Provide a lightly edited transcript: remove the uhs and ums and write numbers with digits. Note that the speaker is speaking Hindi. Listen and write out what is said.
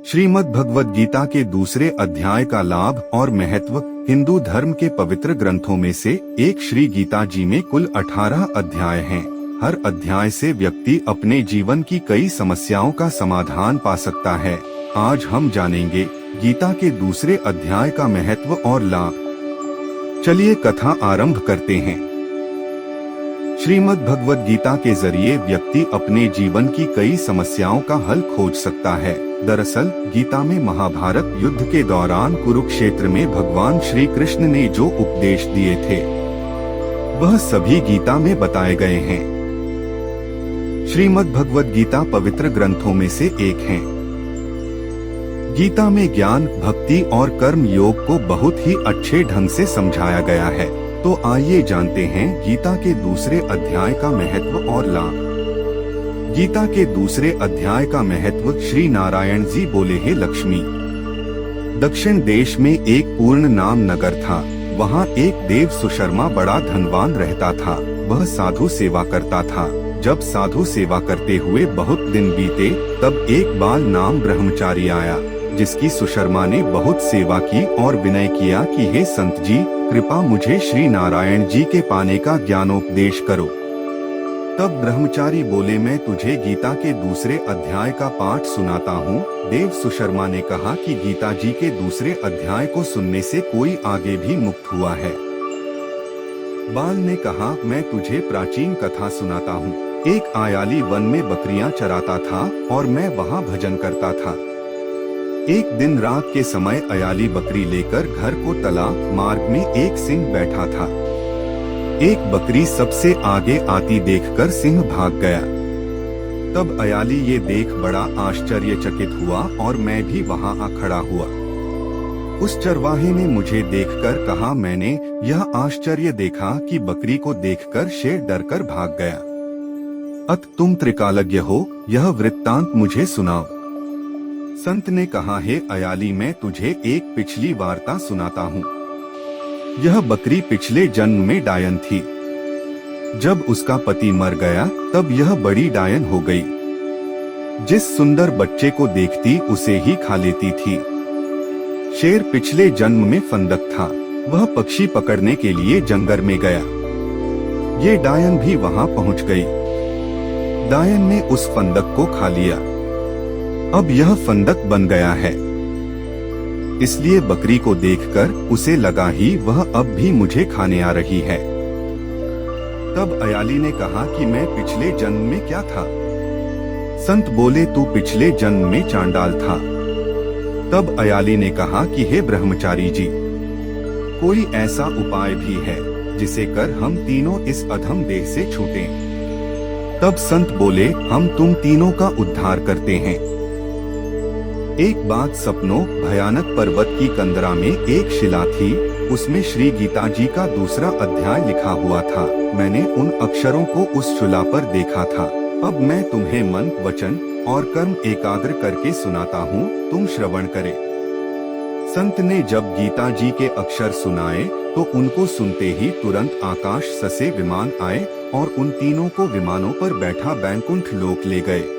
श्रीमद् भगवद गीता के दूसरे अध्याय का लाभ और महत्व। हिंदू धर्म के पवित्र ग्रंथों में से एक श्री गीता जी में कुल 18 अध्याय हैं। हर अध्याय से व्यक्ति अपने जीवन की कई समस्याओं का समाधान पा सकता है। आज हम जानेंगे गीता के दूसरे अध्याय का महत्व और लाभ। चलिए कथा आरंभ करते हैं। श्रीमद् भगवद गीता के जरिए व्यक्ति अपने जीवन की कई समस्याओं का हल खोज सकता है। दरअसल गीता में महाभारत युद्ध के दौरान कुरुक्षेत्र में भगवान श्री कृष्ण ने जो उपदेश दिए थे वह सभी गीता में बताए गए हैं। श्रीमद् भगवद गीता पवित्र ग्रंथों में से एक है। गीता में ज्ञान, भक्ति और कर्म योग को बहुत ही अच्छे ढंग से समझाया गया है। तो आइए जानते हैं गीता के दूसरे अध्याय का महत्व और लाभ। गीता के दूसरे अध्याय का महत्व। श्री नारायण जी बोले हैं, लक्ष्मी। दक्षिण देश में एक पूर्ण नाम नगर था। वहाँ एक देव सुशर्मा बड़ा धनवान रहता था। वह साधु सेवा करता था। जब साधु सेवा करते हुए बहुत दिन बीते तब एक बाल नाम ब्रह्मचारी आया, जिसकी सुशर्मा ने बहुत सेवा की और विनय किया कि हे संत जी, कृपा मुझे श्री नारायण जी के पाने का ज्ञानोपदेश करो। तब ब्रह्मचारी बोले, मैं तुझे गीता के दूसरे अध्याय का पाठ सुनाता हूँ। देव सुशर्मा ने कहा कि गीता जी के दूसरे अध्याय को सुनने से कोई आगे भी मुक्त हुआ है। बाल ने कहा, मैं तुझे प्राचीन कथा सुनाता हूँ। एक आयाली वन में बकरियां चराता था और मैं वहाँ भजन करता था। एक दिन रात के समय अयाली बकरी लेकर घर को तला। मार्ग में एक सिंह बैठा था। एक बकरी सबसे आगे आती देखकर सिंह भाग गया। तब अयाली ये देख बड़ा आश्चर्यचकित हुआ और मैं भी वहां आ खड़ा हुआ। उस चरवाहे ने मुझे देखकर कहा, मैंने यह आश्चर्य देखा कि बकरी को देखकर शेर डरकर भाग गया। अत तुम त्रिकालज्ञ हो, यह वृत्तांत मुझे सुनाओ। संत ने कहा, हे अयाली, मैं तुझे एक पिछली वार्ता सुनाता हूँ। यह बकरी पिछले जन्म में डायन थी। जब उसका पति मर गया तब यह बड़ी डायन हो गई। जिस सुंदर बच्चे को देखती उसे ही खा लेती थी। शेर पिछले जन्म में फंदक था। वह पक्षी पकड़ने के लिए जंगल में गया। ये डायन भी वहाँ पहुँच गई। डायन ने उस फंदक को खा लिया। अब यह फंदक बन गया है। इसलिए बकरी को देखकर उसे लगा ही वह अब भी मुझे खाने आ रही है। तब अयाली ने कहा कि मैं पिछले जन्म में क्या था? संत बोले, तू पिछले जन्म में चांडाल था। तब अयाली ने कहा कि हे ब्रह्मचारी जी, कोई ऐसा उपाय भी है जिसे कर हम तीनों इस अधम देह से छूटें। तब संत बोले, हम तुम तीनों का उद्धार करते हैं। एक बात सपनों। भयानक पर्वत की कंदरा में एक शिला थी। उसमें श्री गीता जी का दूसरा अध्याय लिखा हुआ था। मैंने उन अक्षरों को उस शिला पर देखा था। अब मैं तुम्हें मन, वचन और कर्म एकाग्र करके सुनाता हूँ, तुम श्रवण करे। संत ने जब गीता जी के अक्षर सुनाए तो उनको सुनते ही तुरंत आकाश से विमान आए और उन तीनों को विमानों पर बैठा बैकुंठ लोक ले गए।